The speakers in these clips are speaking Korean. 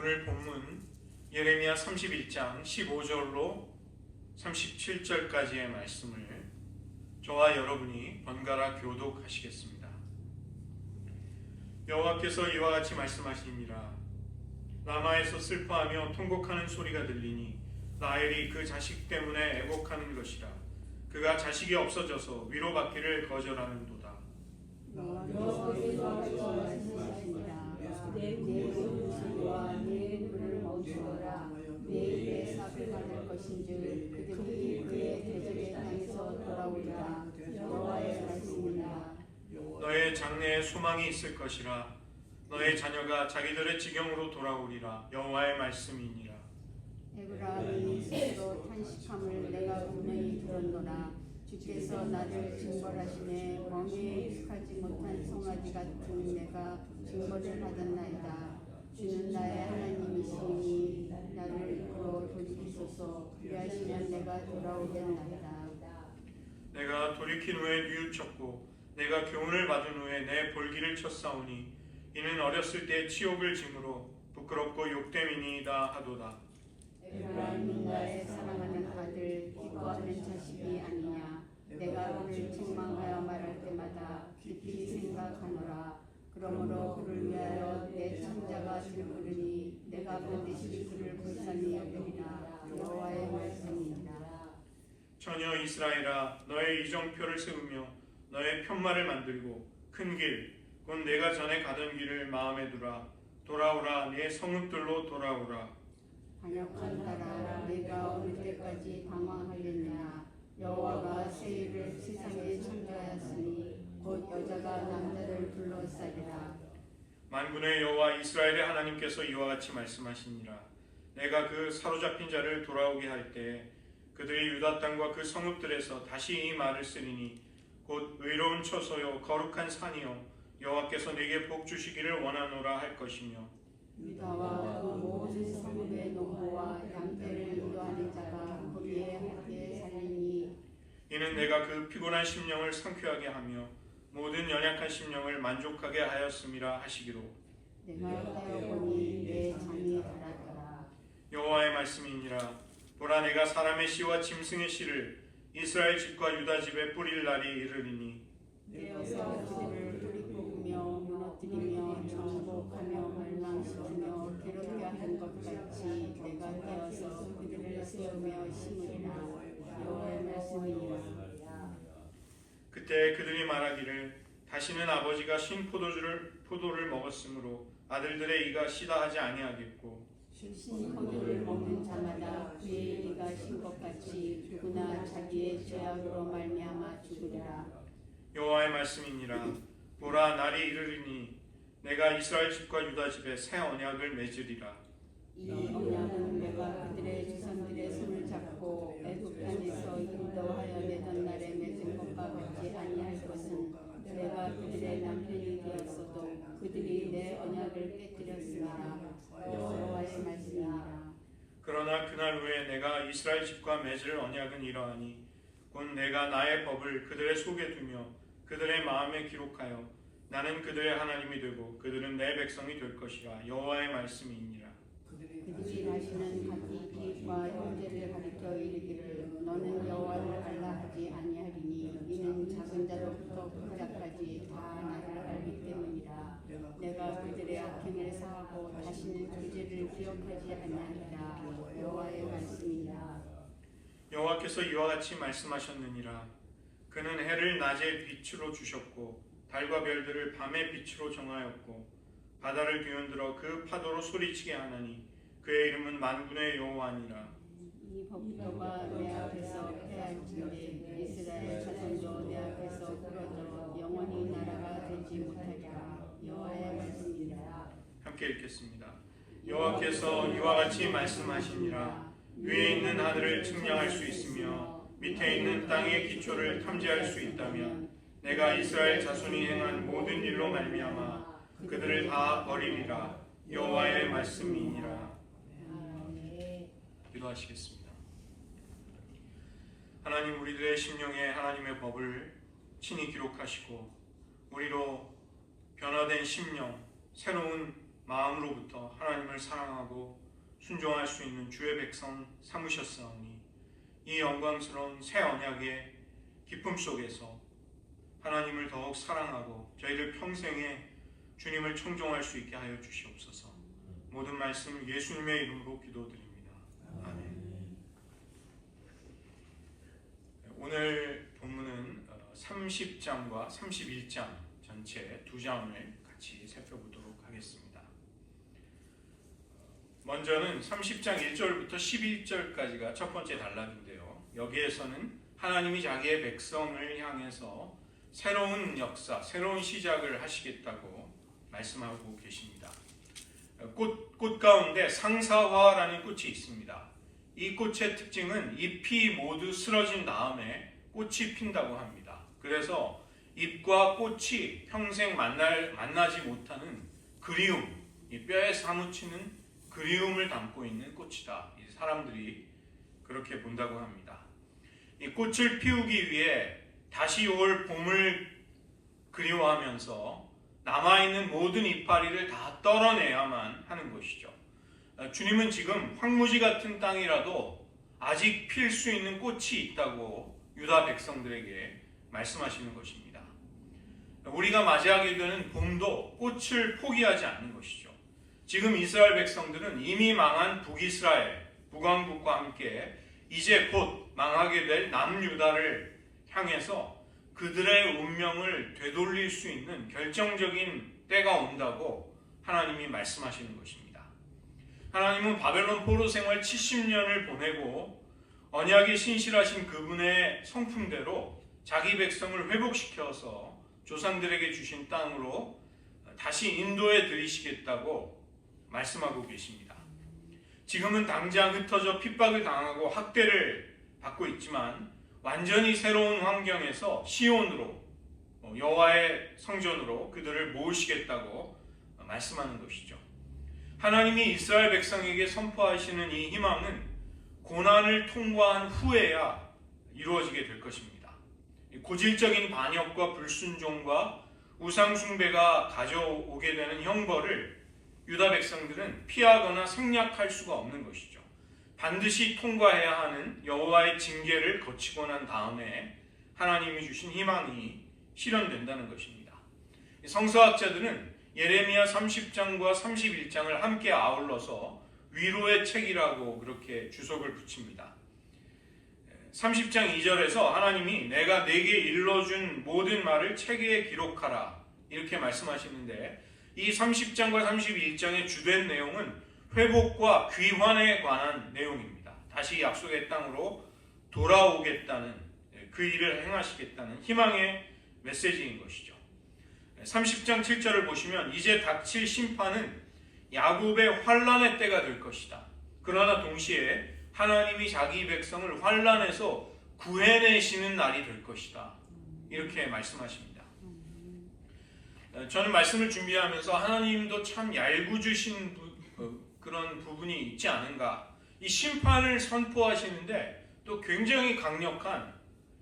오늘 본문 예레미야 31장 15절로 37절까지의 말씀을 저와 여러분이 번갈아 교독하시겠습니다. 여호와께서 이와 같이 말씀하시니라. 라마에서 슬퍼하며 통곡하는 소리가 들리니 라헬이 그 자식 때문에 애곡하는 것이라. 그가 자식이 없어져서 위로받기를 거절하는도다. 여호와께서 이와 같이 말씀하시니라. 내 눈과 내 눈을 멈추어라. 내 입에 삭을 받을 것인즉 그들이 그의 대적의 땅에서 돌아오리라. 여호와의 말씀이니라. 너의 장래에 소망이 있을 것이라. 너의 자녀가 자기들의 지경으로 돌아오리라. 여호와의 말씀이니라. 에브라임이 스스로 탄식함을 내가 분명히 들었노라. 주께서 나를 징벌하시네. 멍에에 익숙하지 못한 송아지 같은 내가 징벌을 받았나이다. 주는 나의 하나님이시니 나를 이끌어 돌이키소서. 그리하시면 내가 돌아오겠나이다. 내가 돌이킨 후에 뉘우쳤고 내가 교훈을 받은 후에 내 볼기를 쳤사오니 이는 어렸을 때 치욕을 짐으로 부끄럽고 욕됨이니이다 하도다. 에브라임은 나의 사랑하는 아들, 기뻐하는 자식이 아니냐. 내가 그를 책망하여 말할 때마다 깊이 생각하노라. 그러므로 그를 위하여 내 창자가 들부르니 내가 반드시 그를 불쌍히 여기리라. 여호와의 말씀이니라. 처녀 이스라엘아, 너의 이정표를 세우며 너의 편말을 만들고 큰 길, 곧 내가 전에 가던 길을 마음에 두라. 돌아오라, 네 성읍들로 돌아오라. 반역한 딸아, 내가 어느 때까지 방황하겠느냐. 여호와가 새 일을 세상에 창조하였으니 곧 여자가 남자를 둘러싸리라. 만군의 여호와 이스라엘의 하나님께서 이와 같이 말씀하시니라. 내가 그 사로잡힌 자를 돌아오게 할 때 그들이 유다 땅과 그 성읍들에서 다시 이 말을 쓰리니 곧 의로운 처소요 거룩한 산이요 여호와께서 내게 복 주시기를 원하노라 할 것이며 유다와 그 모든 성읍의 농부와 양떼를 인도하는 자가 거기에 함께 살리니 이는 내가 그 피곤한 심령을 상쾌하게 하며 모든 연약한 심령을 만족하게 하였음이라 하시기로. 내가 하여보니 내 잠이 달았더라. 여호와의 말씀이니라. 보라, 내가 사람의 씨와 짐승의 씨를 이스라엘 집과 유다 집에 뿌릴 날이 이르리니 떼어서 그들을 뿌리뽑으며 무너뜨리며 정복하며 멸망시키며 괴롭게 하는 것 같이 내가 떼어서 그들을 세우며 심으리라. 여호와의 말씀이니라. 그때 그들이 말하기를 다시는 아버지가 신 포도를 먹었으므로 아들들의 이가 시다 하지 아니하겠고 신 포도를 먹는 자마다 그의 이가 신 것 같이 누구나 자기의 죄악으로 말미암아 죽으리라. 여호와의 말씀이니라. 보라, 날이 이르리니 내가 이스라엘 집과 유다 집에 새 언약을 맺으리라. 이 언약은 내가 그들의 조상들의 손을 잡고 애굽 땅에서 인도하여 내던 날에 맺은 것과 같지 아니할 것은 내가 그들의 남편이 되었어도 그들이 내 언약을 깨뜨렸으나 여호와의 말씀이니라. 그러나 그날 후에 내가 이스라엘 집과 맺을 언약은 이러하니 곧 내가 나의 법을 그들의 속에 두며 그들의 마음에 기록하여 나는 그들의 하나님이 되고 그들은 내 백성이 될 것이라. 여호와의 말씀이니라. 그들이 다시는 각기 기과 형제를 가리켜 이르기를 너는 여호와를 알라 하지 아니하리니 이는 작은 자로부터 큰 자까지 다 나를 알기 때문이라. 내가 그들의 악행을 사하고 다시는 그 죄를 기억하지 아니하리라. 여호와의 말씀이니라. 여호와께서 이와 같이 말씀하셨느니라. 그는 해를 낮의 빛으로 주셨고 달과 별들을 밤의 빛으로 정하였고 바다를 뒤흔들어 그 파도로 소리치게 하나니 그의 이름은 만군의 여호와니라. 이 법도가 내 앞에서 패할진대 이스라엘 자손도 내 앞에서 부러져 영원히 나라가 되지 못하리라. 여호와의 말씀이니라. 함께 읽겠습니다. 여호와께서 이와 같이 말씀하시니라. 위에 있는 하늘을 측량할 수 있으며 밑에 있는 땅의 기초를 탐지할 수 있다면 내가 이스라엘 자손이 행한 모든 일로 말미암아 그들을 다 버리리라. 여호와의 말씀이니라. 기도하시겠습니다. 하나님, 우리들의 심령에 하나님의 법을 친히 기록하시고 우리로 변화된 심령, 새로운 마음으로부터 하나님을 사랑하고 순종할 수 있는 주의 백성 삼으셨사오니 이 영광스러운 새 언약의 기쁨 속에서 하나님을 더욱 사랑하고 저희들 평생에 주님을 청종할 수 있게 하여 주시옵소서. 모든 말씀 예수님의 이름으로 기도드립니다. 아멘. 오늘 본문은 30장과 31장 전체 두 장을 같이 살펴보도록 하겠습니다. 먼저는 30장 1절부터 11절까지가 첫 번째 단락인데요. 여기에서는 하나님이 자기의 백성을 향해서 새로운 역사, 새로운 시작을 하시겠다고 말씀하고 계십니다. 꽃 가운데 상사화라는 꽃이 있습니다. 이 꽃의 특징은 잎이 모두 쓰러진 다음에 꽃이 핀다고 합니다. 그래서 잎과 꽃이 평생 만나지 못하는 그리움, 이 뼈에 사무치는 그리움을 담고 있는 꽃이다. 이 사람들이 그렇게 본다고 합니다. 이 꽃을 피우기 위해 다시 올 봄을 그리워하면서 남아있는 모든 이파리를 다 떨어내야만 하는 것이죠. 주님은 지금 황무지 같은 땅이라도 아직 필 수 있는 꽃이 있다고 유다 백성들에게 말씀하시는 것입니다. 우리가 맞이하게 되는 봄도 꽃을 포기하지 않는 것이죠. 지금 이스라엘 백성들은 이미 망한 북이스라엘, 북왕국과 함께 이제 곧 망하게 될 남유다를 향해서 그들의 운명을 되돌릴 수 있는 결정적인 때가 온다고 하나님이 말씀하시는 것입니다. 하나님은 바벨론 포로 생활 70년을 보내고 언약이 신실하신 그분의 성품대로 자기 백성을 회복시켜서 조상들에게 주신 땅으로 다시 인도해 들이시겠다고 말씀하고 계십니다. 지금은 당장 흩어져 핍박을 당하고 학대를 받고 있지만 완전히 새로운 환경에서 시온으로 여호와의 성전으로 그들을 모으시겠다고 말씀하는 것이죠. 하나님이 이스라엘 백성에게 선포하시는 이 희망은 고난을 통과한 후에야 이루어지게 될 것입니다. 고질적인 반역과 불순종과 우상숭배가 가져오게 되는 형벌을 유다 백성들은 피하거나 생략할 수가 없는 것이죠. 반드시 통과해야 하는 여호와의 징계를 거치고 난 다음에 하나님이 주신 희망이 실현된다는 것입니다. 성서학자들은 예레미야 30장과 31장을 함께 아울러서 위로의 책이라고 그렇게 주석을 붙입니다. 30장 2절에서 하나님이 내가 내게 일러준 모든 말을 책에 기록하라 이렇게 말씀하시는데 이 30장과 31장의 주된 내용은 회복과 귀환에 관한 내용입니다. 다시 약속의 땅으로 돌아오겠다는 그 일을 행하시겠다는 희망의 메시지인 것이죠. 30장 7절을 보시면 이제 닥칠 심판은 야곱의 환난의 때가 될 것이다. 그러나 동시에 하나님이 자기 백성을 환난에서 구해내시는 날이 될 것이다. 이렇게 말씀하십니다. 저는 말씀을 준비하면서 하나님도 참 얄궂으신 그런 부분이 있지 않은가. 이 심판을 선포하시는데 또 굉장히 강력한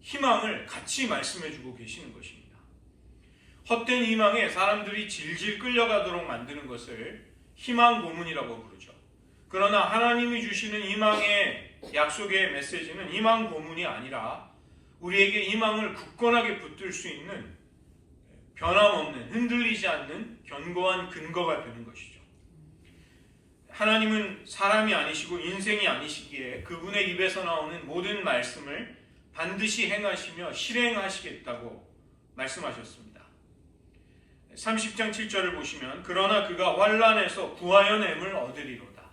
희망을 같이 말씀해주고 계시는 것입니다. 헛된 희망에 사람들이 질질 끌려가도록 만드는 것을 희망 고문이라고 부르죠. 그러나 하나님이 주시는 희망의 약속의 메시지는 희망 고문이 아니라 우리에게 희망을 굳건하게 붙들 수 있는 변함없는 흔들리지 않는 견고한 근거가 되는 것이죠. 하나님은 사람이 아니시고 인생이 아니시기에 그분의 입에서 나오는 모든 말씀을 반드시 행하시며 실행하시겠다고 말씀하셨습니다. 30장 7절을 보시면 그러나 그가 환난에서 구하여 냄을 얻으리로다.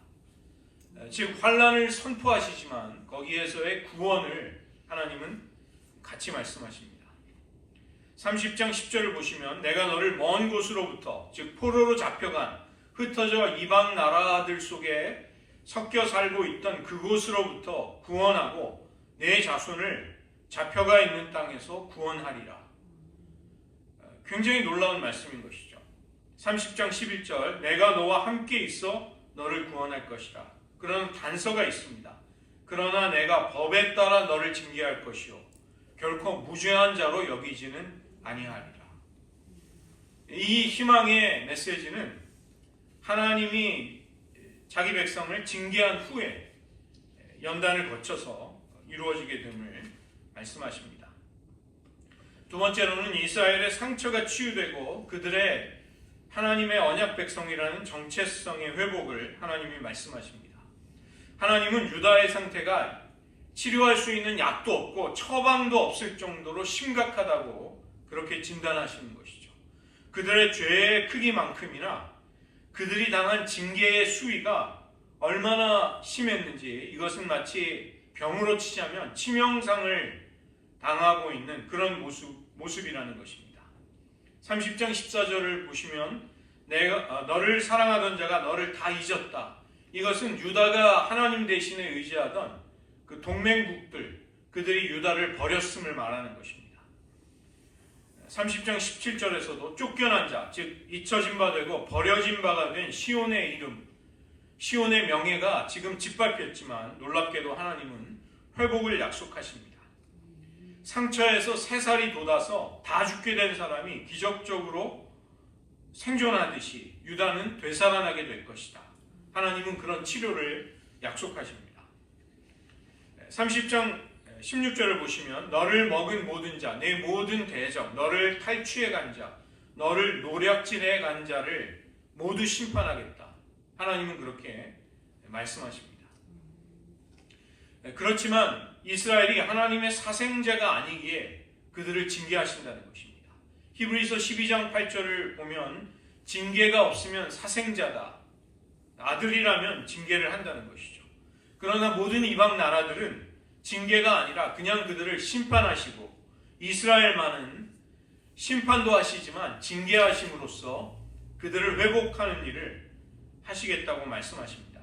즉 환난을 선포하시지만 거기에서의 구원을 하나님은 같이 말씀하십니다. 30장 10절을 보시면 내가 너를 먼 곳으로부터 즉 포로로 잡혀간 흩어져 이방 나라들 속에 섞여 살고 있던 그곳으로부터 구원하고 내 자손을 잡혀가 있는 땅에서 구원하리라. 굉장히 놀라운 말씀인 것이죠. 30장 11절 내가 너와 함께 있어 너를 구원할 것이라. 그런 단서가 있습니다. 그러나 내가 법에 따라 너를 징계할 것이요 결코 무죄한 자로 여기지는 아니하리라. 이 희망의 메시지는 하나님이 자기 백성을 징계한 후에 연단을 거쳐서 이루어지게 됨을 말씀하십니다. 두 번째로는 이스라엘의 상처가 치유되고 그들의 하나님의 언약 백성이라는 정체성의 회복을 하나님이 말씀하십니다. 하나님은 유다의 상태가 치료할 수 있는 약도 없고 처방도 없을 정도로 심각하다고 그렇게 진단하시는 것이죠. 그들의 죄의 크기만큼이나 그들이 당한 징계의 수위가 얼마나 심했는지 이것은 마치 병으로 치자면 치명상을 당하고 있는 그런 모습이라는 것입니다. 30장 14절을 보시면 너를 사랑하던 자가 너를 다 잊었다. 이것은 유다가 하나님 대신에 의지하던 그 동맹국들, 그들이 유다를 버렸음을 말하는 것입니다. 30장 17절에서도 쫓겨난 자, 즉 잊혀진 바 되고 버려진 바가 된 시온의 이름, 시온의 명예가 지금 짓밟혔지만 놀랍게도 하나님은 회복을 약속하십니다. 상처에서 새살이 돋아서 다 죽게 된 사람이 기적적으로 생존하듯이 유다는 되살아나게 될 것이다. 하나님은 그런 치료를 약속하십니다. 30장 16절을 보시면 너를 먹은 모든 자, 내 모든 대적, 너를 탈취해 간 자, 너를 노략질해 간 자를 모두 심판하겠다. 하나님은 그렇게 말씀하십니다. 그렇지만 이스라엘이 하나님의 사생자가 아니기에 그들을 징계하신다는 것입니다. 히브리서 12장 8절을 보면 징계가 없으면 사생자다. 아들이라면 징계를 한다는 것이죠. 그러나 모든 이방 나라들은 징계가 아니라 그냥 그들을 심판하시고 이스라엘만은 심판도 하시지만 징계하심으로써 그들을 회복하는 일을 하시겠다고 말씀하십니다.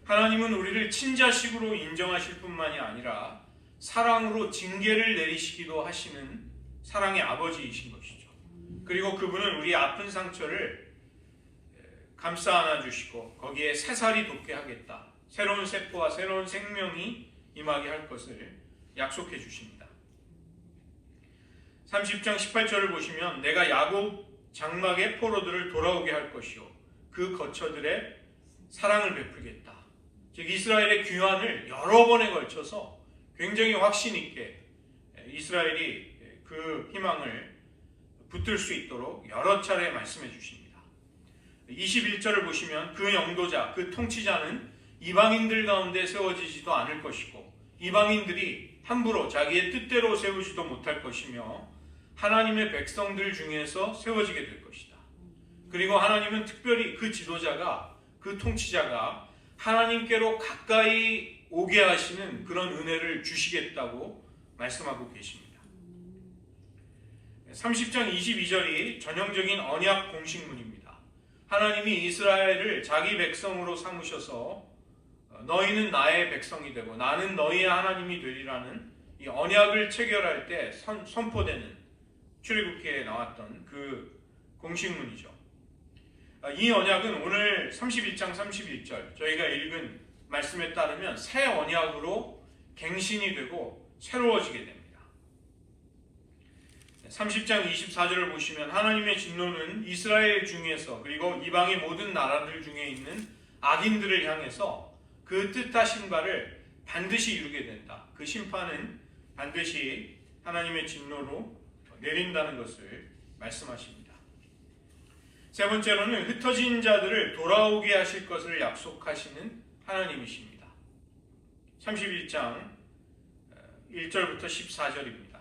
하나님은 우리를 친자식으로 인정하실 뿐만이 아니라 사랑으로 징계를 내리시기도 하시는 사랑의 아버지이신 것이죠. 그리고 그분은 우리 아픈 상처를 감싸 안아주시고 거기에 새살이 돋게 하겠다. 새로운 세포와 새로운 생명이 임하게 할 것을 약속해 주십니다. 30장 18절을 보시면 내가 야곱 장막의 포로들을 돌아오게 할 것이요 그 거처들의 사랑을 베풀겠다. 즉 이스라엘의 귀환을 여러 번에 걸쳐서 굉장히 확신 있게 이스라엘이 그 희망을 붙들 수 있도록 여러 차례 말씀해 주십니다. 21절을 보시면 그 영도자, 그 통치자는 이방인들 가운데 세워지지도 않을 것이고 이방인들이 함부로 자기의 뜻대로 세우지도 못할 것이며 하나님의 백성들 중에서 세워지게 될 것이다. 그리고 하나님은 특별히 그 지도자가, 그 통치자가 하나님께로 가까이 오게 하시는 그런 은혜를 주시겠다고 말씀하고 계십니다. 30장 22절이 전형적인 언약 공식문입니다. 하나님이 이스라엘을 자기 백성으로 삼으셔서 너희는 나의 백성이 되고 나는 너희의 하나님이 되리라는 이 언약을 체결할 때 선포되는 출애굽기에 나왔던 그 공식문이죠. 이 언약은 오늘 31장 31절 저희가 읽은 말씀에 따르면 새 언약으로 갱신이 되고 새로워지게 됩니다. 30장 24절을 보시면 하나님의 진노는 이스라엘 중에서 그리고 이방의 모든 나라들 중에 있는 악인들을 향해서 그 뜻하신 바를 반드시 이루게 된다. 그 심판은 반드시 하나님의 진노로 내린다는 것을 말씀하십니다. 세 번째로는 흩어진 자들을 돌아오게 하실 것을 약속하시는 하나님이십니다. 31장 1절부터 14절입니다.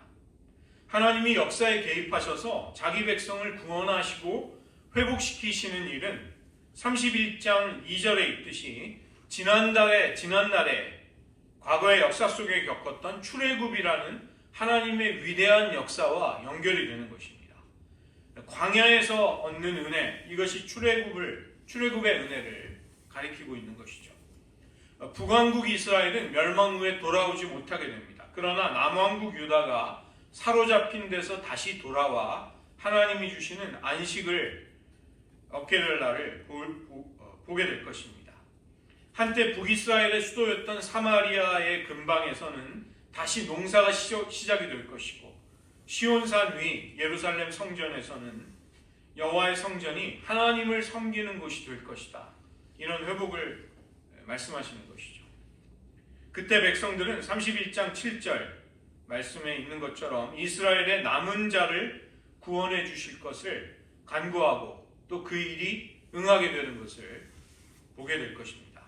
하나님이 역사에 개입하셔서 자기 백성을 구원하시고 회복시키시는 일은 31장 2절에 있듯이 지난날에 과거의 역사 속에 겪었던 출애굽이라는 하나님의 위대한 역사와 연결이 되는 것입니다. 광야에서 얻는 은혜, 이것이 출애굽의 은혜를 가리키고 있는 것이죠. 북왕국 이스라엘은 멸망 후에 돌아오지 못하게 됩니다. 그러나 남왕국 유다가 사로잡힌 데서 다시 돌아와 하나님이 주시는 안식을 얻게 될 날을 보게 될 것입니다. 한때 북이스라엘의 수도였던 사마리아의 근방에서는 다시 농사가 시작이 될 것이고 시온산 위 예루살렘 성전에서는 여호와의 성전이 하나님을 섬기는 곳이 될 것이다. 이런 회복을 말씀하시는 것이죠. 그때 백성들은 31장 7절 말씀에 있는 것처럼 이스라엘의 남은 자를 구원해 주실 것을 간구하고 또 그 일이 응하게 되는 것을 보게 될 것입니다.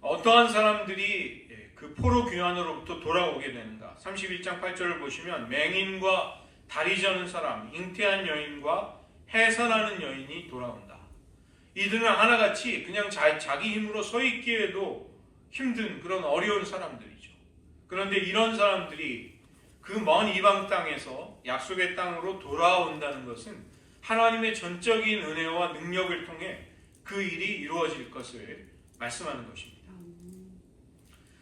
어떠한 사람들이 그 포로 귀환으로부터 돌아오게 되는가? 31장 8절을 보시면 맹인과 다리 저는 사람, 잉태한 여인과 해산하는 여인이 돌아온다. 이들은 하나같이 그냥 자기 힘으로 서 있기에도 힘든 그런 어려운 사람들이죠. 그런데 이런 사람들이 그 먼 이방 땅에서 약속의 땅으로 돌아온다는 것은 하나님의 전적인 은혜와 능력을 통해 그 일이 이루어질 것을 말씀하는 것입니다.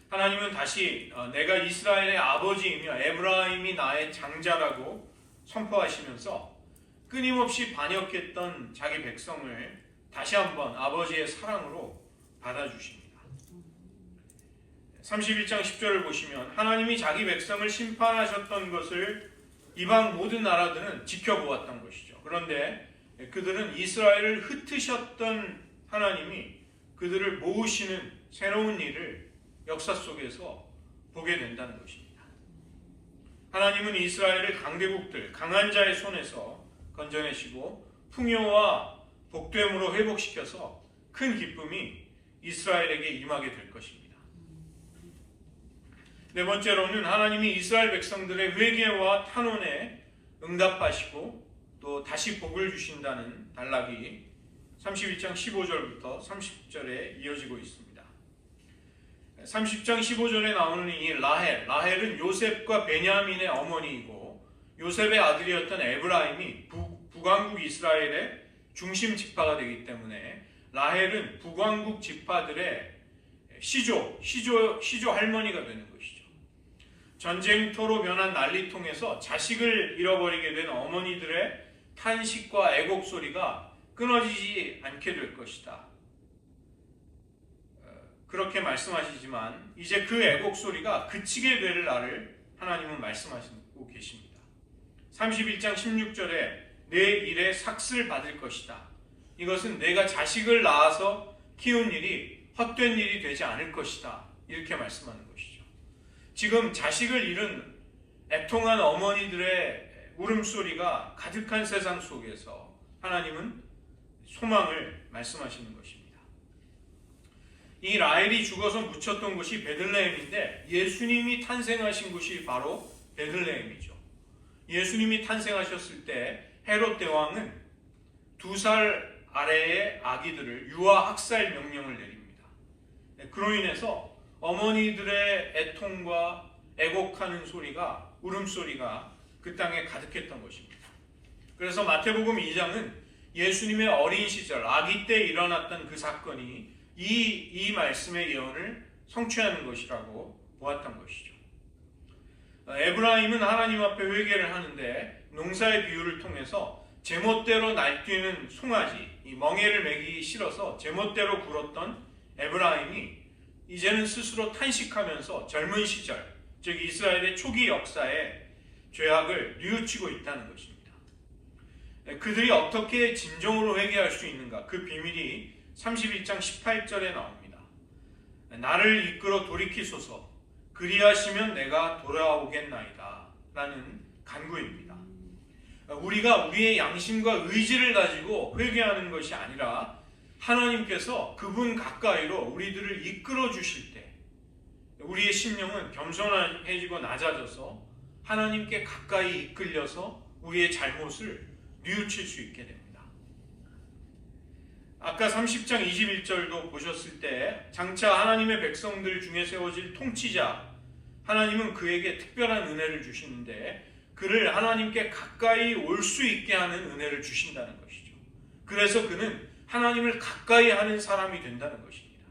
하나님은 다시 내가 이스라엘의 아버지이며 에브라임이 나의 장자라고 선포하시면서 끊임없이 반역했던 자기 백성을 다시 한번 아버지의 사랑으로 받아주십니다. 31장 10절을 보시면 하나님이 자기 백성을 심판하셨던 것을 이방 모든 나라들은 지켜보았던 것이죠. 그런데 그들은 이스라엘을 흩으셨던 하나님이 그들을 모으시는 새로운 일을 역사 속에서 보게 된다는 것입니다. 하나님은 이스라엘을 강대국들, 강한 자의 손에서 건져내시고 풍요와 복됨으로 회복시켜서 큰 기쁨이 이스라엘에게 임하게 될 것입니다. 네 번째로는 하나님이 이스라엘 백성들의 회개와 탄원에 응답하시고 또 다시 복을 주신다는 단락이 31장 15절부터 30절에 이어지고 있습니다. 30장 15절에 나오는 이 라헬은 요셉과 베냐민의 어머니이고 요셉의 아들이었던 에브라임이 북왕국 이스라엘의 중심 지파가 되기 때문에 라헬은 북왕국 지파들의 시조 할머니가 되는 것이죠. 전쟁터로 변한 난리통에서 자식을 잃어버리게 된 어머니들의 탄식과 애곡 소리가 끊어지지 않게 될 것이다. 그렇게 말씀하시지만 이제 그 애곡 소리가 그치게 될 날을 하나님은 말씀하시고 계십니다. 31장 16절에 내 일에 삭슬 받을 것이다. 이것은 내가 자식을 낳아서 키운 일이 헛된 일이 되지 않을 것이다. 이렇게 말씀하는 것이죠. 지금 자식을 잃은 애통한 어머니들의 울음소리가 가득한 세상 속에서 하나님은 소망을 말씀하시는 것입니다. 이 라헬이 죽어서 묻혔던 곳이 베들레헴인데 예수님이 탄생하신 곳이 바로 베들레헴이죠. 예수님이 탄생하셨을 때 헤롯 대왕은 2살 아래의 아기들을 유아 학살 명령을 내립니다. 그로 인해서 어머니들의 애통과 애곡하는 소리가, 울음소리가 그 땅에 가득했던 것입니다. 그래서 마태복음 2장은 예수님의 어린 시절, 아기 때 일어났던 그 사건이 이 말씀의 예언을 성취하는 것이라고 보았던 것이죠. 에브라임은 하나님 앞에 회개를 하는데 농사의 비유를 통해서 제멋대로 날뛰는 송아지, 이 멍에를 매기 싫어서 제멋대로 굴었던 에브라임이 이제는 스스로 탄식하면서 젊은 시절, 즉 이스라엘의 초기 역사에 죄악을 뉘우치고 있다는 것입니다. 그들이 어떻게 진정으로 회개할 수 있는가? 그 비밀이 31장 18절에 나옵니다. 나를 이끌어 돌이키소서, 그리하시면 내가 돌아오겠나이다 라는 간구입니다. 우리가 우리의 양심과 의지를 가지고 회개하는 것이 아니라 하나님께서 그분 가까이로 우리들을 이끌어 주실 때 우리의 심령은 겸손해지고 낮아져서 하나님께 가까이 이끌려서 우리의 잘못을 뉘우칠 수 있게 됩니다. 아까 30장 21절도 보셨을 때 장차 하나님의 백성들 중에 세워질 통치자, 하나님은 그에게 특별한 은혜를 주시는데 그를 하나님께 가까이 올 수 있게 하는 은혜를 주신다는 것이죠. 그래서 그는 하나님을 가까이 하는 사람이 된다는 것입니다.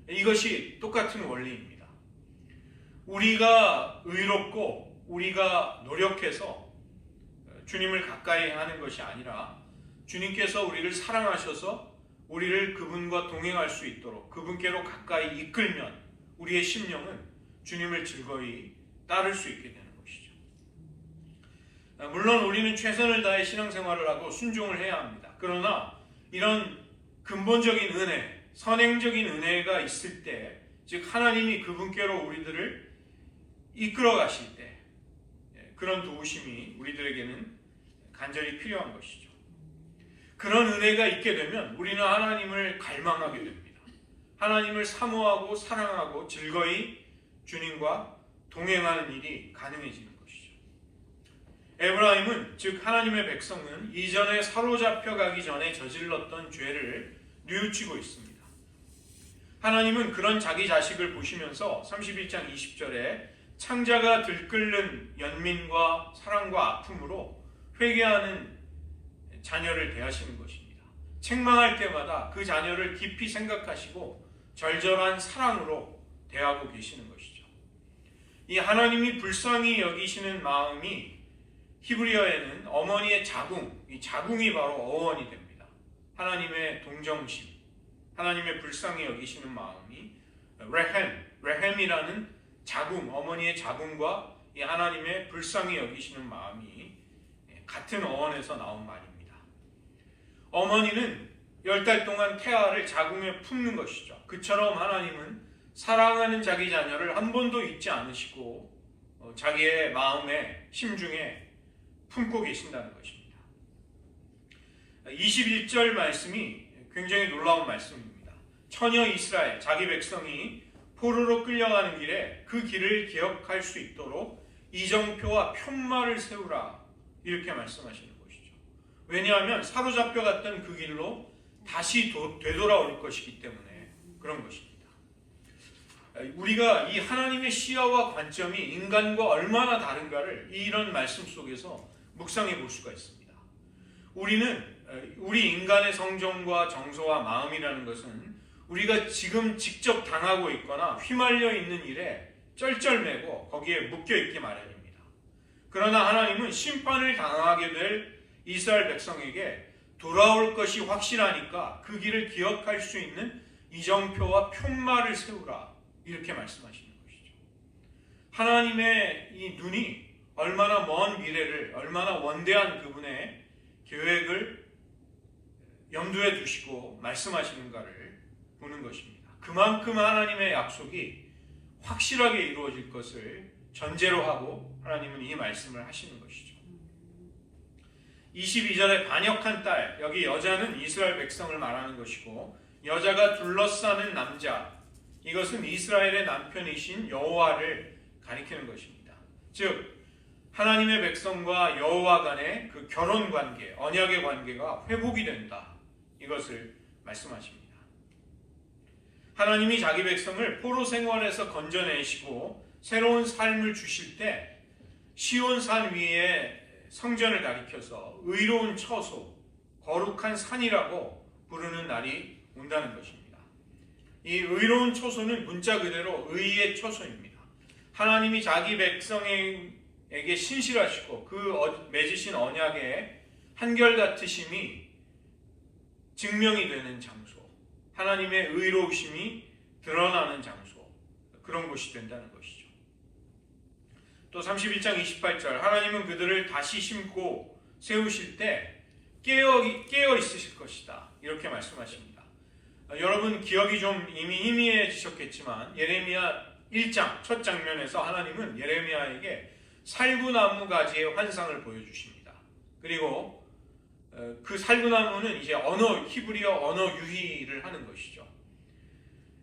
이것이 똑같은 원리입니다. 우리가 의롭고 우리가 노력해서 주님을 가까이 하는 것이 아니라 주님께서 우리를 사랑하셔서 우리를 그분과 동행할 수 있도록 그분께로 가까이 이끌면 우리의 심령은 주님을 즐거이 따를 수 있게 되는 것이죠. 물론 우리는 최선을 다해 신앙생활을 하고 순종을 해야 합니다. 그러나 이런 근본적인 은혜, 선행적인 은혜가 있을 때, 즉 하나님이 그분께로 우리들을 이끌어 가실 때 그런 도우심이 우리들에게는 간절히 필요한 것이죠. 그런 은혜가 있게 되면 우리는 하나님을 갈망하게 됩니다. 하나님을 사모하고 사랑하고 즐거이 주님과 동행하는 일이 가능해지는 것이죠. 에브라임은, 즉 하나님의 백성은 이전에 사로잡혀 가기 전에 저질렀던 죄를 뉘우치고 있습니다. 하나님은 그런 자기 자식을 보시면서 31장 20절에 창자가 들끓는 연민과 사랑과 아픔으로 회개하는 자녀를 대하시는 것입니다. 책망할 때마다 그 자녀를 깊이 생각하시고 절절한 사랑으로 대하고 계시는 것이죠. 이 하나님이 불쌍히 여기시는 마음이 히브리어에는 어머니의 자궁, 이 자궁이 바로 어원이 됩니다. 하나님의 동정심, 하나님의 불쌍히 여기시는 마음이 레헴이라는 자궁, 어머니의 자궁과 이 하나님의 불쌍히 여기시는 마음이 같은 어원에서 나온 말입니다. 어머니는 10달 동안 태아를 자궁에 품는 것이죠. 그처럼 하나님은 사랑하는 자기 자녀를 한 번도 잊지 않으시고 자기의 마음에, 심중에 품고 계신다는 것입니다. 21절 말씀이 굉장히 놀라운 말씀입니다. 처녀 이스라엘, 자기 백성이 포로로 끌려가는 길에 그 길을 기억할 수 있도록 이정표와 편말을 세우라, 이렇게 말씀하시는 것이죠. 왜냐하면 사로잡혀갔던 그 길로 다시 되돌아올 것이기 때문에 그런 것입니다. 우리가 이 하나님의 시야와 관점이 인간과 얼마나 다른가를 이런 말씀 속에서 묵상해 볼 수가 있습니다. 우리 인간의 성정과 정서와 마음이라는 것은 우리가 지금 직접 당하고 있거나 휘말려 있는 일에 쩔쩔매고 거기에 묶여 있기 마련입니다. 그러나 하나님은 심판을 당하게 될 이스라엘 백성에게 돌아올 것이 확실하니까 그 길을 기억할 수 있는 이정표와 편말을 세우라, 이렇게 말씀하시는 것이죠. 하나님의 이 눈이 얼마나 먼 미래를, 얼마나 원대한 그분의 계획을 염두에 두시고 말씀하시는가를 보는 것입니다. 그만큼 하나님의 약속이 확실하게 이루어질 것을 전제로 하고 하나님은 이 말씀을 하시는 것이죠. 22절에 반역한 딸, 여기 여자는 이스라엘 백성을 말하는 것이고 여자가 둘러싸는 남자, 이것은 이스라엘의 남편이신 여호와를 가리키는 것입니다. 즉 하나님의 백성과 여호와 간의 그 결혼 관계, 언약의 관계가 회복이 된다, 이것을 말씀하십니다. 하나님이 자기 백성을 포로 생활에서 건져내시고 새로운 삶을 주실 때 시온산 위에 성전을 가리켜서 의로운 처소, 거룩한 산이라고 부르는 날이 온다는 것입니다. 이 의로운 처소는 문자 그대로 의의 처소입니다. 하나님이 자기 백성에게 신실하시고 그 맺으신 언약의 한결같으심이 증명이 되는 장소, 하나님의 의로우심이 드러나는 장소, 그런 곳이 된다는 것이죠. 또 31장 28절, 하나님은 그들을 다시 심고 세우실 때 깨어 있으실 것이다, 이렇게 말씀하십니다. 여러분 기억이 좀 이미 희미해지셨겠지만 예레미야 1장 첫 장면에서 하나님은 예레미야에게 살구나무 가지의 환상을 보여주십니다. 그리고 그 살구나무는 이제 히브리어 언어 유희를 하는 것이죠.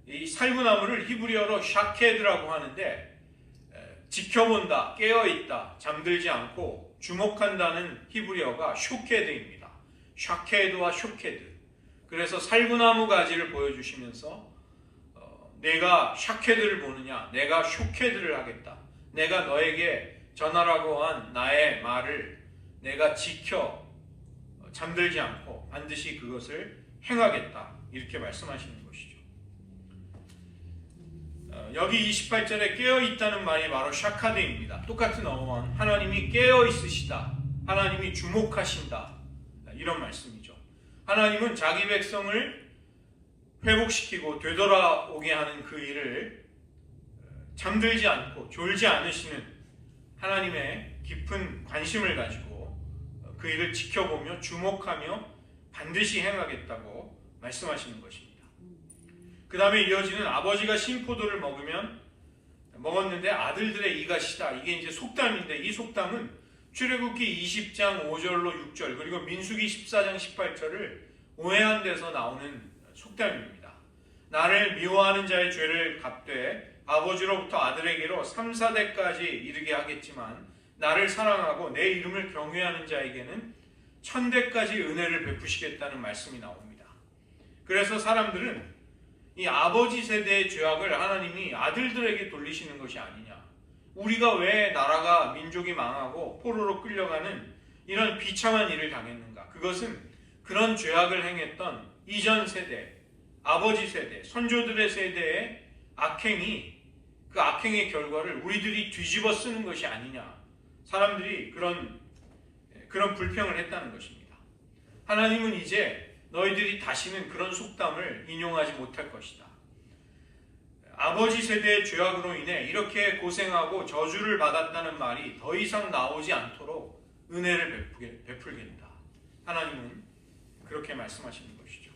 이 살구나무를 히브리어로 샤케드라고 하는데 지켜본다, 깨어있다, 잠들지 않고 주목한다는 히브리어가 쇼케드입니다. 샤케드와 쇼케드. 그래서 살구나무 가지를 보여주시면서 내가 샤케드를 보느냐, 내가 쇼케드를 하겠다. 내가 너에게 전하라고 한 나의 말을 내가 지켜 잠들지 않고 반드시 그것을 행하겠다, 이렇게 말씀하시는 것이죠. 여기 28절에 깨어있다는 말이 바로 샤카드입니다. 똑같은 어원, 하나님이 깨어있으시다, 하나님이 주목하신다, 이런 말씀이죠. 하나님은 자기 백성을 회복시키고 되돌아오게 하는 그 일을 잠들지 않고 졸지 않으시는 하나님의 깊은 관심을 가지고 그 일을 지켜보며 주목하며 반드시 행하겠다고 말씀하시는 것입니다. 그 다음에 이어지는 아버지가 신포도를 먹었는데 아들들의 이가 시다. 이게 이제 속담인데 이 속담은 출애굽기 20장 5절로 6절 그리고 민수기 14장 18절을 오해한 데서 나오는 속담입니다. 나를 미워하는 자의 죄를 갚되 아버지로부터 아들에게로 3, 4대까지 이르게 하겠지만 나를 사랑하고 내 이름을 경외하는 자에게는 1000대까지 은혜를 베푸시겠다는 말씀이 나옵니다. 그래서 사람들은 이 아버지 세대의 죄악을 하나님이 아들들에게 돌리시는 것이 아니냐, 우리가 왜 나라가 민족이 망하고 포로로 끌려가는 이런 비참한 일을 당했는가, 그것은 그런 죄악을 행했던 이전 세대, 아버지 세대, 선조들의 세대의 악행이 그 악행의 결과를 우리들이 뒤집어 쓰는 것이 아니냐, 사람들이 그런 불평을 했다는 것입니다. 하나님은 이제 너희들이 다시는 그런 속담을 인용하지 못할 것이다. 아버지 세대의 죄악으로 인해 이렇게 고생하고 저주를 받았다는 말이 더 이상 나오지 않도록 은혜를 베풀겠다. 하나님은 그렇게 말씀하시는 것이죠.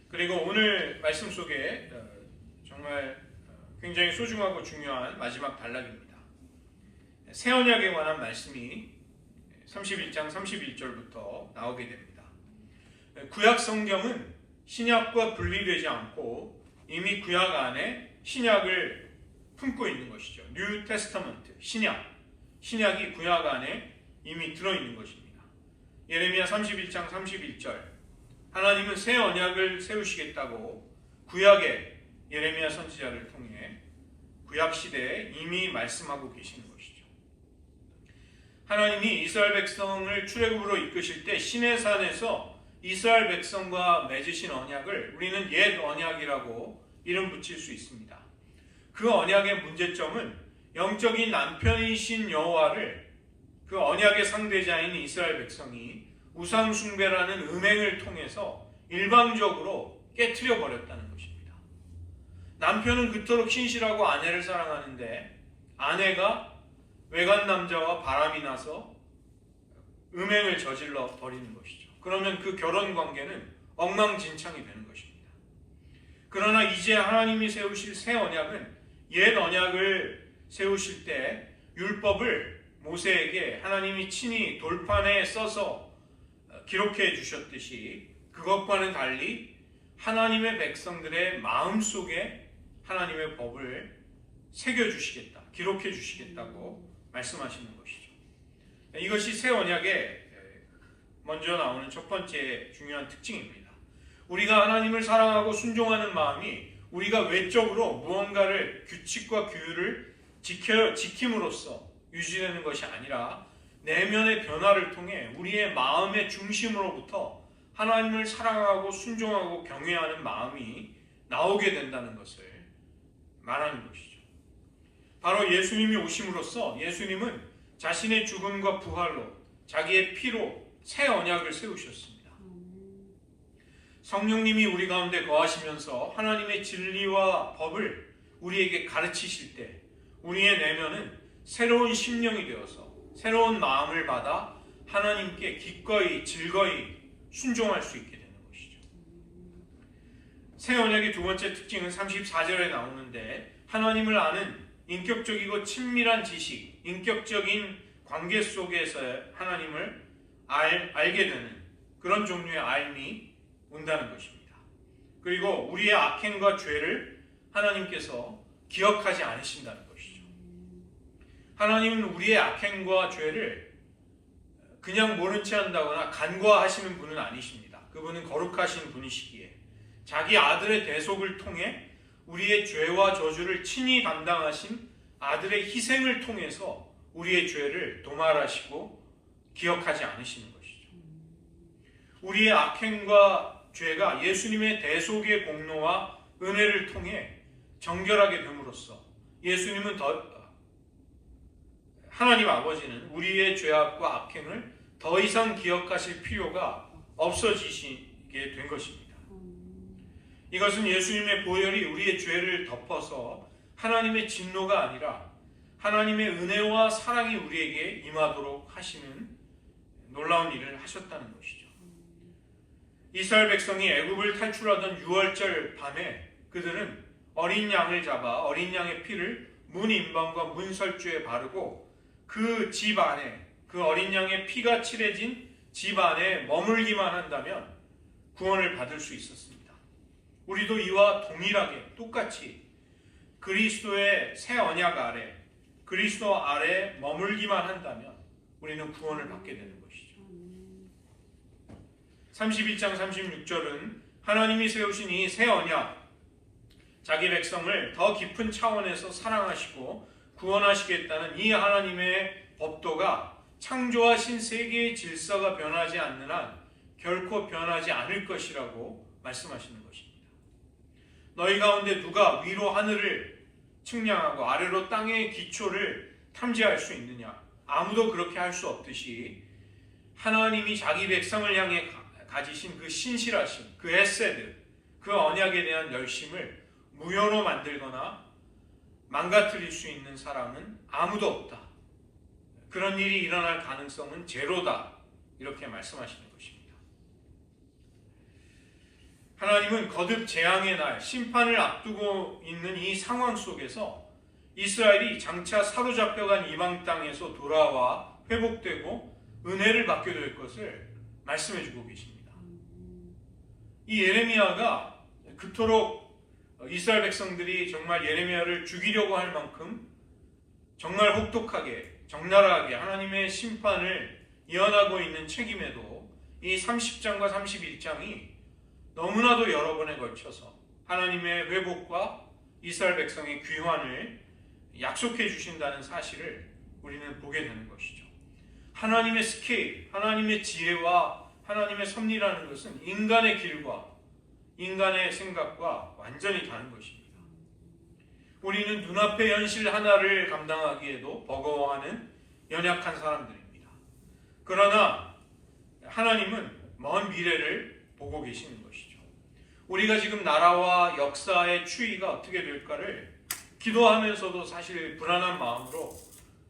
그리고 오늘 말씀 속에 정말 굉장히 소중하고 중요한 마지막 단락입니다. 새 언약에 관한 말씀이 31장 31절부터 나오게 됩니다. 구약 성경은 신약과 분리되지 않고 이미 구약 안에 신약을 품고 있는 것이죠. 뉴 테스터먼트, 신약이 구약 안에 이미 들어있는 것입니다. 예레미야 31장 31절, 하나님은 새 언약을 세우시겠다고 구약의 예레미야 선지자를 통해 구약 시대에 이미 말씀하고 계시는 것이죠. 하나님이 이스라엘 백성을 출애굽으로 이끄실 때 시내산에서 이스라엘 백성과 맺으신 언약을 우리는 옛 언약이라고 이름 붙일 수 있습니다. 그 언약의 문제점은 영적인 남편이신 여호와를 그 언약의 상대자인 이스라엘 백성이 우상 숭배라는 음행을 통해서 일방적으로 깨트려 버렸다는 것입니다. 남편은 그토록 신실하고 아내를 사랑하는데 아내가 외간 남자와 바람이 나서 음행을 저질러 버리는 것이죠. 그러면 그 결혼 관계는 엉망진창이 되는 것입니다. 그러나 이제 하나님이 세우실 새 언약은 옛 언약을 세우실 때 율법을 모세에게 하나님이 친히 돌판에 써서 기록해 주셨듯이 그것과는 달리 하나님의 백성들의 마음속에 하나님의 법을 새겨주시겠다, 기록해 주시겠다고 말씀하시는 것이죠. 이것이 새 언약에 먼저 나오는 첫 번째 중요한 특징입니다. 우리가 하나님을 사랑하고 순종하는 마음이 우리가 외적으로 무언가를 규칙과 규율을 지킴으로써 유지되는 것이 아니라 내면의 변화를 통해 우리의 마음의 중심으로부터 하나님을 사랑하고 순종하고 경외하는 마음이 나오게 된다는 것을 말하는 것이죠. 바로 예수님이 오심으로써 예수님은 자신의 죽음과 부활로 자기의 피로 새 언약을 세우셨습니다. 성령님이 우리 가운데 거하시면서 하나님의 진리와 법을 우리에게 가르치실 때 우리의 내면은 새로운 심령이 되어서 새로운 마음을 받아 하나님께 기꺼이 즐거이 순종할 수 있게 되는 것이죠. 새 언약의 두 번째 특징은 34절에 나오는데 하나님을 아는 인격적이고 친밀한 지식, 인격적인 관계 속에서 하나님을 알게 되는 그런 종류의 알미 온다는 것입니다. 그리고 우리의 악행과 죄를 하나님께서 기억하지 않으신다는 것이죠. 하나님은 우리의 악행과 죄를 그냥 모른 채 한다거나 간과하시는 분은 아니십니다. 그분은 거룩하신 분이시기에 자기 아들의 대속을 통해 우리의 죄와 저주를 친히 담당하신 아들의 희생을 통해서 우리의 죄를 도말하시고 기억하지 않으시는 것이죠. 우리의 악행과 죄가 예수님의 대속의 공로와 은혜를 통해 정결하게 됨으로써 예수님은 하나님 아버지는 우리의 죄악과 악행을 더 이상 기억하실 필요가 없어지시게 된 것입니다. 이것은 예수님의 보혈이 우리의 죄를 덮어서 하나님의 진노가 아니라 하나님의 은혜와 사랑이 우리에게 임하도록 하시는 놀라운 일을 하셨다는 것이죠. 이스라엘 백성이 애굽을 탈출하던 6월절 밤에 그들은 어린 양을 잡아 어린 양의 피를 문 인방과 문 설주에 바르고 그 집 안에, 그 어린 양의 피가 칠해진 집 안에 머물기만 한다면 구원을 받을 수 있었습니다. 우리도 이와 동일하게 똑같이 그리스도의 새 언약 아래, 그리스도 아래 머물기만 한다면 우리는 구원을 받게 되는 것이죠. 31장 36절은 하나님이 세우신 이 새 언약, 자기 백성을 더 깊은 차원에서 사랑하시고 구원하시겠다는 이 하나님의 법도가 창조하신 세계의 질서가 변하지 않는 한 결코 변하지 않을 것이라고 말씀하시는 것입니다. 너희 가운데 누가 위로 하늘을 측량하고 아래로 땅의 기초를 탐지할 수 있느냐? 아무도 그렇게 할 수 없듯이 하나님이 자기 백성을 향해 가지신 그 신실하심, 그 헤세드, 그 언약에 대한 열심을 무효로 만들거나 망가뜨릴 수 있는 사람은 아무도 없다. 그런 일이 일어날 가능성은 제로다. 이렇게 말씀하시는 것입니다. 하나님은 거듭 재앙의 날, 심판을 앞두고 있는 이 상황 속에서 이스라엘이 장차 사로잡혀간 이방 땅에서 돌아와 회복되고 은혜를 받게 될 것을 말씀해 주고 계십니다. 이 예레미야가 그토록 이스라엘 백성들이 정말 예레미야를 죽이려고 할 만큼 정말 혹독하게 적나라하게 하나님의 심판을 예언하고 있는 책임에도 이 30장과 31장이 너무나도 여러 번에 걸쳐서 하나님의 회복과 이스라엘 백성의 귀환을 약속해 주신다는 사실을 우리는 보게 되는 것이죠. 하나님의 스케일, 하나님의 지혜와 하나님의 섭리라는 것은 인간의 길과 인간의 생각과 완전히 다른 것입니다. 우리는 눈앞의 현실 하나를 감당하기에도 버거워하는 연약한 사람들입니다. 그러나 하나님은 먼 미래를 보고 계시는 것이죠. 우리가 지금 나라와 역사의 추이가 어떻게 될까를 기도하면서도 사실 불안한 마음으로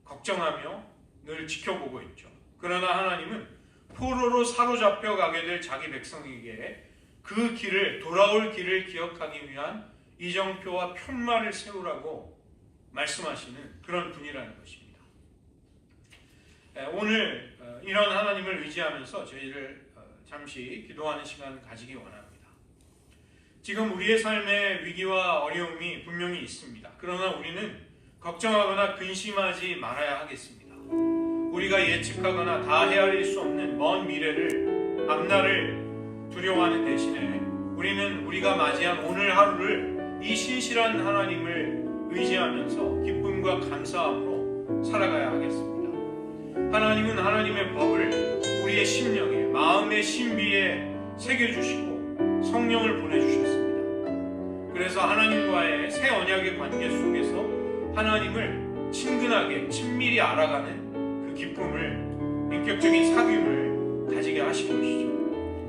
걱정하며 늘 지켜보고 있죠. 그러나 하나님은 포로로 사로잡혀 가게 될 자기 백성에게 그 길을, 돌아올 길을 기억하기 위한 이정표와 편말을 세우라고 말씀하시는 그런 분이라는 것입니다. 오늘 이런 하나님을 의지하면서 저희를 잠시 기도하는 시간을 가지기 원합니다. 지금 우리의 삶에 위기와 어려움이 분명히 있습니다. 그러나 우리는 걱정하거나 근심하지 말아야 하겠습니다. 우리가 예측하거나 다 헤아릴 수 없는 먼 미래를, 앞날을 두려워하는 대신에 우리는 우리가 맞이한 오늘 하루를 이 신실한 하나님을 의지하면서 기쁨과 감사함으로 살아가야 하겠습니다. 하나님은 하나님의 법을 우리의 심령에, 마음의 신비에 새겨주시고 성령을 보내주셨습니다. 그래서 하나님과의 새 언약의 관계 속에서 하나님을 친근하게, 친밀히 알아가는 그 기쁨을, 인격적인 사귐을 가지게 하신 것이죠.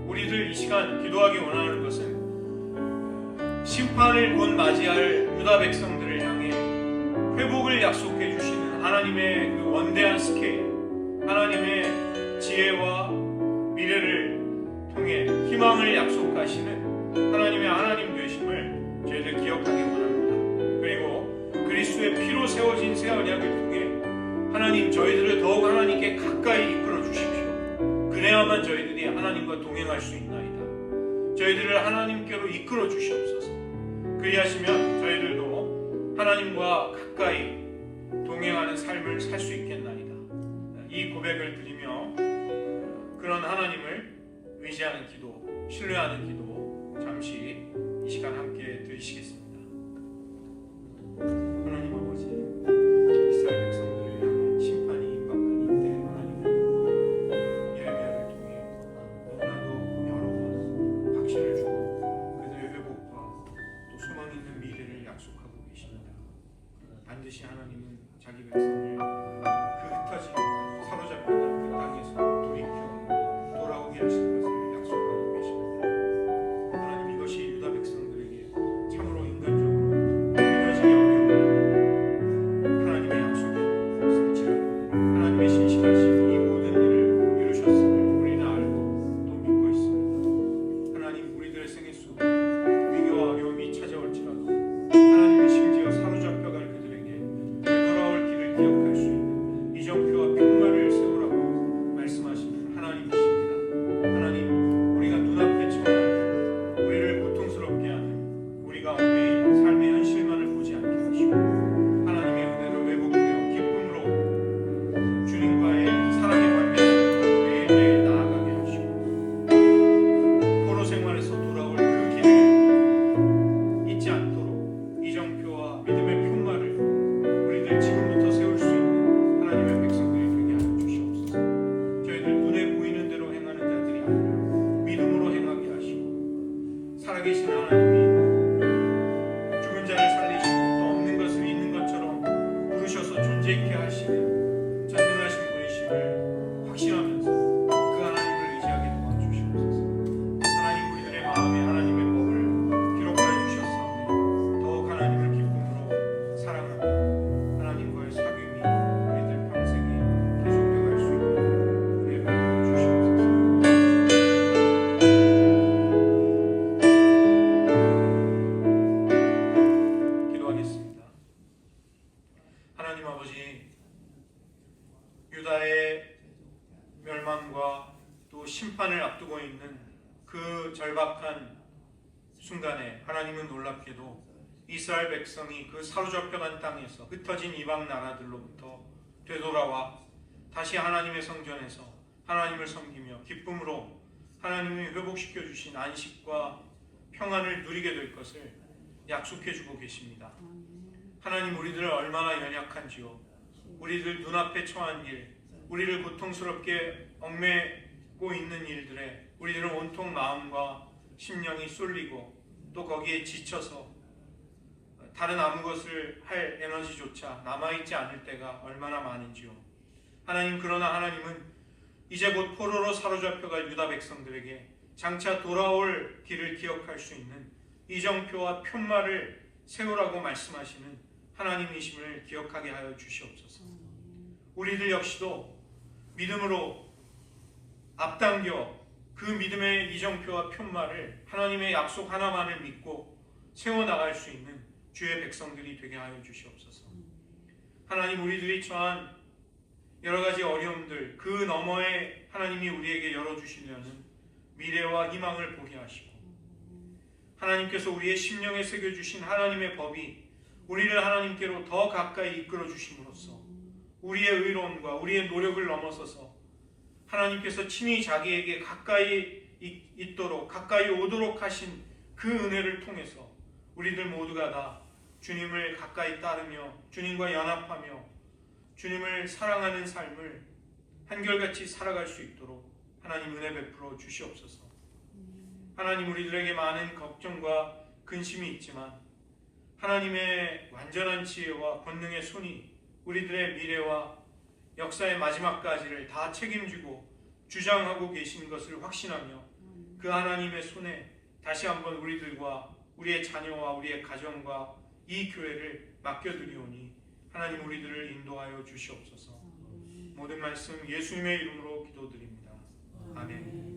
우리들 이 시간 기도하기 원하는 것은 심판을 곧 맞이할 유다 백성들을 향해 회복을 약속해 주시는 하나님의 그 원대한 스케일, 하나님의 지혜와 미래를 통해 희망을 약속하시는 하나님의 하나님 되심을 저희들 기억하기 원합니다. 그리고 그리스도의 피로 세워진 새 언약을 통해 하나님 저희들을 더욱 하나님께 가까이 이끌어 주십시오. 그래야만 저희들이 하나님과 동행할 수 있나이다. 저희들을 하나님께로 이끌어 주시옵소서. 그리하시면 저희들도 하나님과 가까이 동행하는 삶을 살 수 있겠나이다. 이 고백을 드리며 그런 하나님을 의지하는 기도, 신뢰하는 기도 잠시 이 시간 함께 드리시겠습니다. 하나님 아버지, 이스라엘 백성들을 향한 심판이 임박한 이때 하나님은 예레미야를 통해 너무나도 여러 번 확신을 주고 그들의 회복과 또 소망 있는 미래를 약속하고 계십니다. 반드시 하나님은 자기 백성을 그 흩어진 사로잡혀간 그 땅에서 돌이켜 돌아오게 하실 것을 약속하고 계십니다. 하나님, 이것이 유다 백성들에게 참으로 인간적으로 믿어지기 어려운 하나님의 약속이 있을지라도 하나님의 신실하신 이 모든 일을 이루셨습니다. 절박한 순간에 하나님은 놀랍게도 이스라엘 백성이 그 사로잡혀간 땅에서 흩어진 이방 나라들로부터 되돌아와 다시 하나님의 성전에서 하나님을 섬기며 기쁨으로 하나님이 회복시켜 주신 안식과 평안을 누리게 될 것을 약속해 주고 계십니다. 하나님, 우리들은 얼마나 연약한지요. 우리들 눈앞에 처한 일, 우리를 고통스럽게 얽매고 있는 일들에 우리들은 온통 마음과 심령이 쏠리고 또 거기에 지쳐서 다른 아무 것을 할 에너지조차 남아있지 않을 때가 얼마나 많은지요. 하나님, 그러나 하나님은 이제 곧 포로로 사로잡혀갈 유다 백성들에게 장차 돌아올 길을 기억할 수 있는 이정표와 편말을 세우라고 말씀하시는 하나님이심을 기억하게 하여 주시옵소서. 우리들 역시도 믿음으로 앞당겨 그 믿음의 이정표와 편말을 하나님의 약속 하나만을 믿고 세워나갈 수 있는 주의 백성들이 되게 하여 주시옵소서. 하나님, 우리들이 처한 여러 가지 어려움들 그 너머에 하나님이 우리에게 열어주시려는 미래와 희망을 보게 하시고, 하나님께서 우리의 심령에 새겨주신 하나님의 법이 우리를 하나님께로 더 가까이 이끌어 주심으로써 우리의 의로움과 우리의 노력을 넘어서서 하나님께서 친히 자기에게 가까이 있도록 가까이 오도록 하신 그 은혜를 통해서 우리들 모두가 다 주님을 가까이 따르며 주님과 연합하며 주님을 사랑하는 삶을 한결같이 살아갈 수 있도록 하나님 은혜 베풀어 주시옵소서. 하나님, 우리들에게 많은 걱정과 근심이 있지만 하나님의 완전한 지혜와 권능의 손이 우리들의 미래와 역사의 마지막까지를 다 책임지고 주장하고 계신 것을 확신하며 그 하나님의 손에 다시 한번 우리들과 우리의 자녀와 우리의 가정과 이 교회를 맡겨드리오니 하나님, 우리들을 인도하여 주시옵소서. 모든 말씀 예수님의 이름으로 기도드립니다. 아멘.